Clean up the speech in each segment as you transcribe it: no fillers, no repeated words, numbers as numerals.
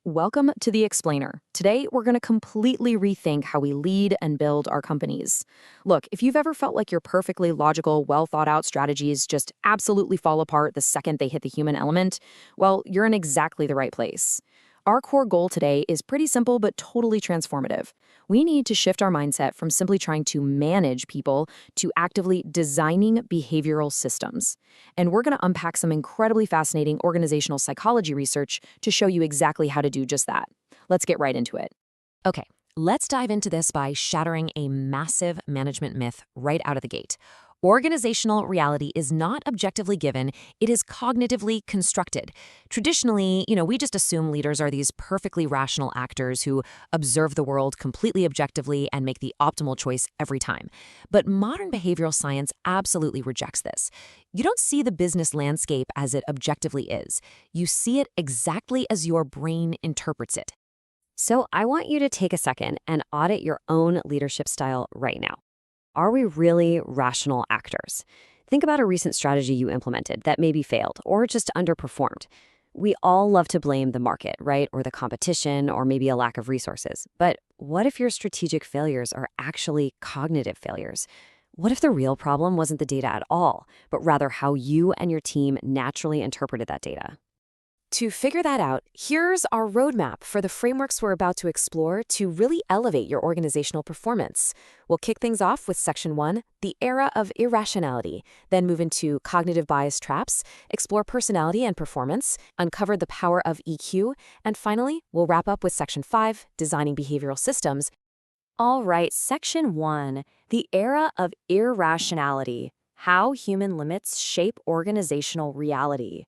Welcome to The Explainer. Today, we're going to completely rethink how we lead and build our companies. Look, if you've ever felt like your perfectly logical, well thought out strategies just absolutely fall apart the second they hit the human element, well, you're in exactly the right place. Our core goal today is pretty simple but totally transformative. We need to shift our mindset from simply trying to manage people to actively designing behavioral systems. And we're going to unpack some incredibly fascinating organizational psychology research to show you exactly how to do just that. Let's get right into it. Okay, let's dive into this by shattering a massive management myth right out of the gate. Organizational reality is not objectively given, it is cognitively constructed. Traditionally, we just assume leaders are these perfectly rational actors who observe the world completely objectively and make the optimal choice every time. But modern behavioral science absolutely rejects this. You don't see the business landscape as it objectively is. You see it exactly as your brain interprets it. So I want you to take a second and audit your own leadership style right now. Are we really rational actors? Think about a recent strategy you implemented that maybe failed or just underperformed. We all love to blame the market, right? Or the competition, or maybe a lack of resources. But what if your strategic failures are actually cognitive failures? What if the real problem wasn't the data at all, but rather how you and your team naturally interpreted that data? To figure that out, here's our roadmap for the frameworks we're about to explore to really elevate your organizational performance. We'll kick things off with Section 1, the era of irrationality, then move into cognitive bias traps, explore personality and performance, uncover the power of EQ, and finally, we'll wrap up with Section 5, designing behavioral systems. All right, Section 1, the era of irrationality, how human limits shape organizational reality.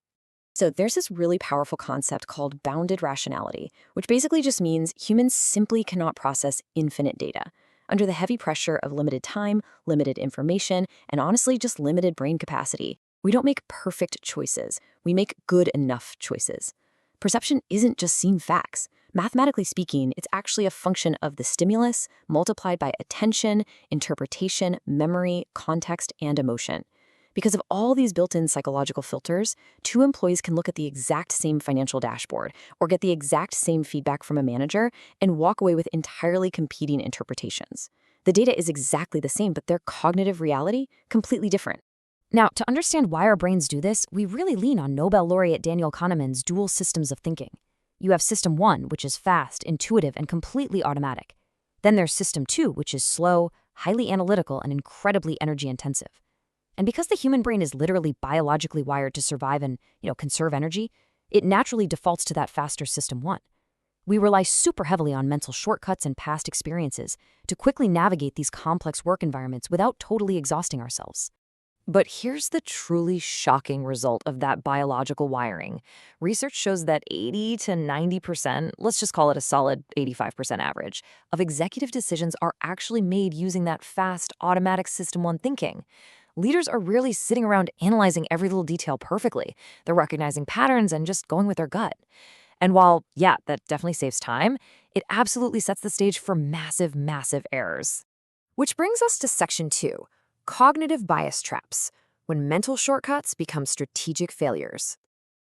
So there's this really powerful concept called bounded rationality, which basically just means humans simply cannot process infinite data. Under the heavy pressure of limited time, limited information, and honestly just limited brain capacity, we don't make perfect choices. We make good enough choices. Perception isn't just seeing facts. Mathematically speaking, it's actually a function of the stimulus multiplied by attention, interpretation, memory, context, and emotion. Because of all these built-in psychological filters, two employees can look at the exact same financial dashboard or get the exact same feedback from a manager and walk away with entirely competing interpretations. The data is exactly the same, but their cognitive reality completely different. Now, to understand why our brains do this, we really lean on Nobel laureate Daniel Kahneman's dual systems of thinking. You have System 1, which is fast, intuitive, and completely automatic. Then there's System 2, which is slow, highly analytical, and incredibly energy-intensive. And because the human brain is literally biologically wired to survive and, conserve energy, it naturally defaults to that faster System 1. We rely super heavily on mental shortcuts and past experiences to quickly navigate these complex work environments without totally exhausting ourselves. But here's the truly shocking result of that biological wiring. Research shows that 80 to 90%, let's just call it a solid 85% average, of executive decisions are actually made using that fast, automatic System 1 thinking. Leaders are rarely sitting around analyzing every little detail perfectly. They're recognizing patterns and just going with their gut. And while, that definitely saves time, it absolutely sets the stage for massive, massive errors. Which brings us to Section 2, cognitive bias traps, when mental shortcuts become strategic failures.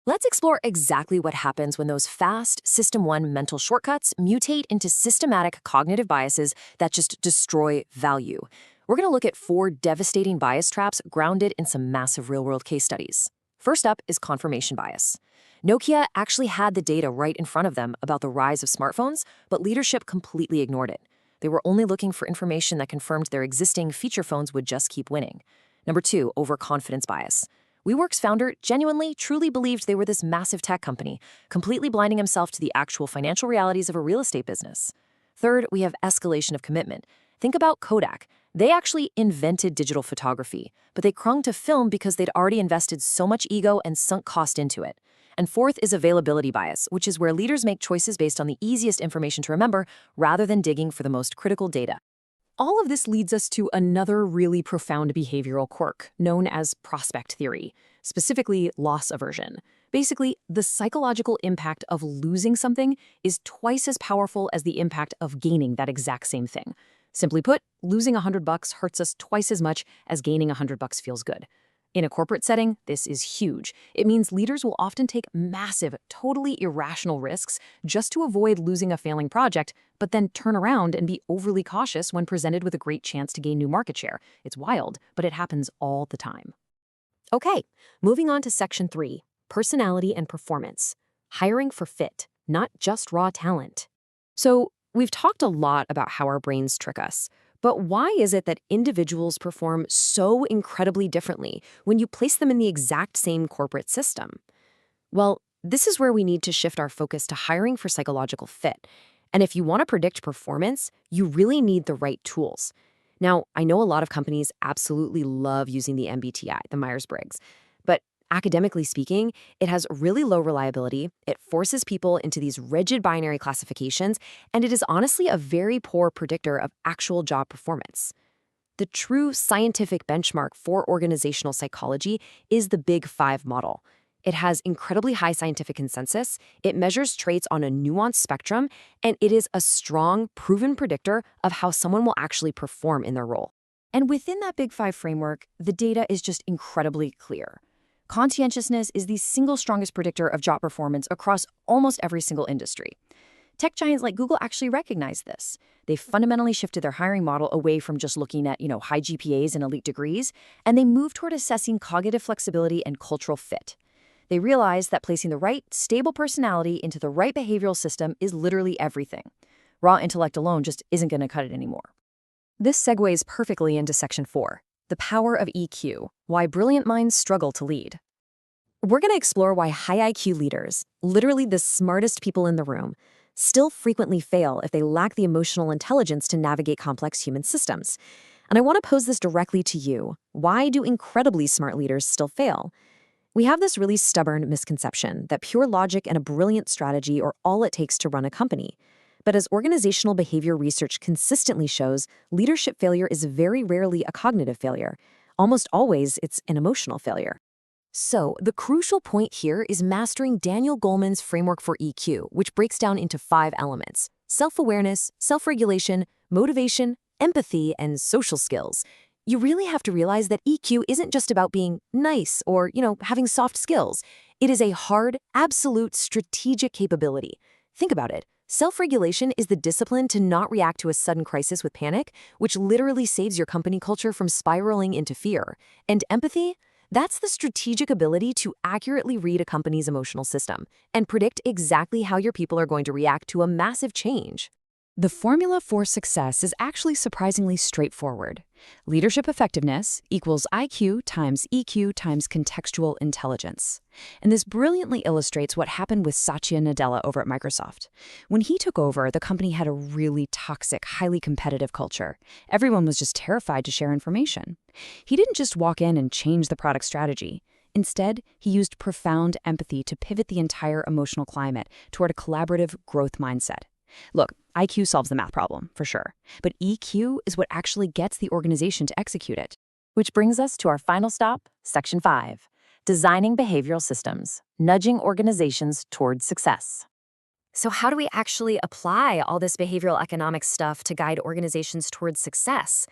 Let's explore exactly what happens when those fast, System 1 mental shortcuts mutate into systematic cognitive biases that just destroy value. We're going to look at 4 devastating bias traps grounded in some massive real-world case studies. First up is confirmation bias. Nokia actually had the data right in front of them about the rise of smartphones, but leadership completely ignored it. They were only looking for information that confirmed their existing feature phones would just keep winning. Number 2, overconfidence bias. WeWork's founder genuinely, truly believed they were this massive tech company, completely blinding himself to the actual financial realities of a real estate business. Third, we have escalation of commitment. Think about Kodak. They actually invented digital photography, but they clung to film because they'd already invested so much ego and sunk cost into it. And fourth is availability bias, which is where leaders make choices based on the easiest information to remember rather than digging for the most critical data. All of this leads us to another really profound behavioral quirk known as prospect theory, specifically loss aversion. Basically, the psychological impact of losing something is twice as powerful as the impact of gaining that exact same thing. Simply put, losing $100 hurts us twice as much as gaining $100 feels good. In a corporate setting, this is huge. It means leaders will often take massive, totally irrational risks just to avoid losing a failing project, but then turn around and be overly cautious when presented with a great chance to gain new market share. It's wild, but it happens all the time. Okay, moving on to Section 3, personality and performance. Hiring for fit, not just raw talent. So, we've talked a lot about how our brains trick us. But why is it that individuals perform so incredibly differently when you place them in the exact same corporate system? Well, this is where we need to shift our focus to hiring for psychological fit. And if you want to predict performance, you really need the right tools. Now, I know a lot of companies absolutely love using the MBTI, the Myers-Briggs, but academically speaking, it has really low reliability, it forces people into these rigid binary classifications, and it is honestly a very poor predictor of actual job performance. The true scientific benchmark for organizational psychology is the Big Five model. It has incredibly high scientific consensus, it measures traits on a nuanced spectrum, and it is a strong, proven predictor of how someone will actually perform in their role. And within that Big Five framework, the data is just incredibly clear. Conscientiousness is the single strongest predictor of job performance across almost every single industry. Tech giants like Google actually recognize this. They fundamentally shifted their hiring model away from just looking at, high GPAs and elite degrees, and they moved toward assessing cognitive flexibility and cultural fit. They realized that placing the right, stable personality into the right behavioral system is literally everything. Raw intellect alone just isn't going to cut it anymore. This segues perfectly into Section 4, the power of EQ, why brilliant minds struggle to lead. We're going to explore why high IQ leaders, literally the smartest people in the room, still frequently fail if they lack the emotional intelligence to navigate complex human systems. And I want to pose this directly to you. Why do incredibly smart leaders still fail? We have this really stubborn misconception that pure logic and a brilliant strategy are all it takes to run a company. But as organizational behavior research consistently shows, leadership failure is very rarely a cognitive failure. Almost always, it's an emotional failure. So, the crucial point here is mastering Daniel Goleman's framework for EQ, which breaks down into 5 elements: self-awareness, self-regulation, motivation, empathy, and social skills. You really have to realize that EQ isn't just about being nice or, having soft skills. It is a hard, absolute, strategic capability. Think about it. Self-regulation is the discipline to not react to a sudden crisis with panic, which literally saves your company culture from spiraling into fear. And empathy? That's the strategic ability to accurately read a company's emotional system and predict exactly how your people are going to react to a massive change. The formula for success is actually surprisingly straightforward. Leadership effectiveness equals IQ times EQ times contextual intelligence. And this brilliantly illustrates what happened with Satya Nadella over at Microsoft. When he took over, the company had a really toxic, highly competitive culture. Everyone was just terrified to share information. He didn't just walk in and change the product strategy. Instead, he used profound empathy to pivot the entire emotional climate toward a collaborative growth mindset. Look, IQ solves the math problem, for sure, but EQ is what actually gets the organization to execute it. Which brings us to our final stop, Section 5, designing behavioral systems, nudging organizations towards success. So how do we actually apply all this behavioral economics stuff to guide organizations towards success?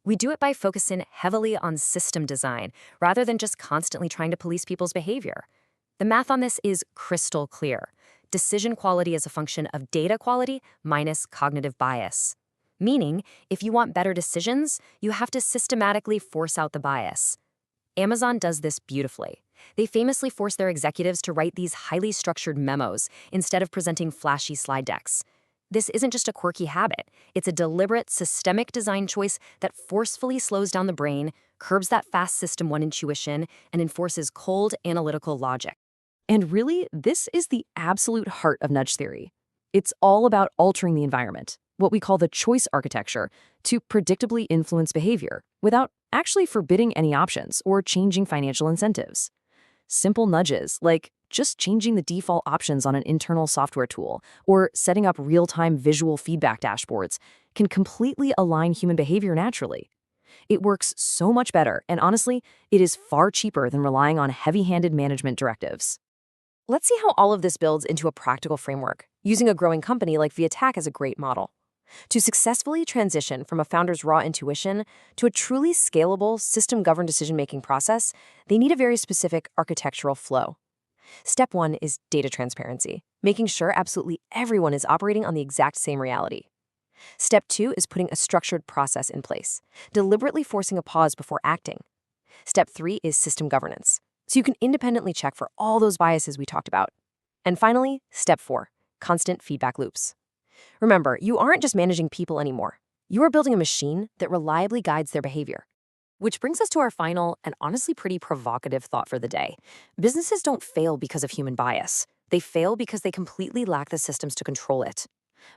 We do it by focusing heavily on system design, rather than just constantly trying to police people's behavior. The math on this is crystal clear. Decision quality is a function of data quality minus cognitive bias. Meaning, if you want better decisions, you have to systematically force out the bias. Amazon does this beautifully. They famously force their executives to write these highly structured memos instead of presenting flashy slide decks. This isn't just a quirky habit. It's a deliberate, systemic design choice that forcefully slows down the brain, curbs that fast System 1 intuition, and enforces cold, analytical logic. And really, this is the absolute heart of nudge theory. It's all about altering the environment, what we call the choice architecture, to predictably influence behavior without actually forbidding any options or changing financial incentives. Simple nudges, like just changing the default options on an internal software tool or setting up real-time visual feedback dashboards, can completely align human behavior naturally. It works so much better, and honestly, it is far cheaper than relying on heavy-handed management directives. Let's see how all of this builds into a practical framework, using a growing company like VietDak as a great model. To successfully transition from a founder's raw intuition to a truly scalable, system-governed decision-making process, they need a very specific architectural flow. Step 1 is data transparency, making sure absolutely everyone is operating on the exact same reality. Step 2 is putting a structured process in place, deliberately forcing a pause before acting. Step 3 is system governance, so you can independently check for all those biases we talked about. And finally, Step 4, constant feedback loops. Remember, you aren't just managing people anymore. You are building a machine that reliably guides their behavior. Which brings us to our final and honestly pretty provocative thought for the day. Businesses don't fail because of human bias. They fail because they completely lack the systems to control it.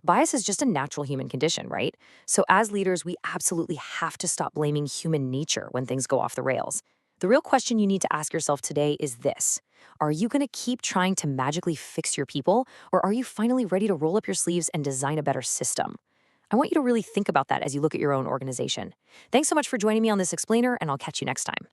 Bias is just a natural human condition, right? So as leaders, we absolutely have to stop blaming human nature when things go off the rails. The real question you need to ask yourself today is this: are you going to keep trying to magically fix your people, or are you finally ready to roll up your sleeves and design a better system? I want you to really think about that as you look at your own organization. Thanks so much for joining me on this explainer, and I'll catch you next time.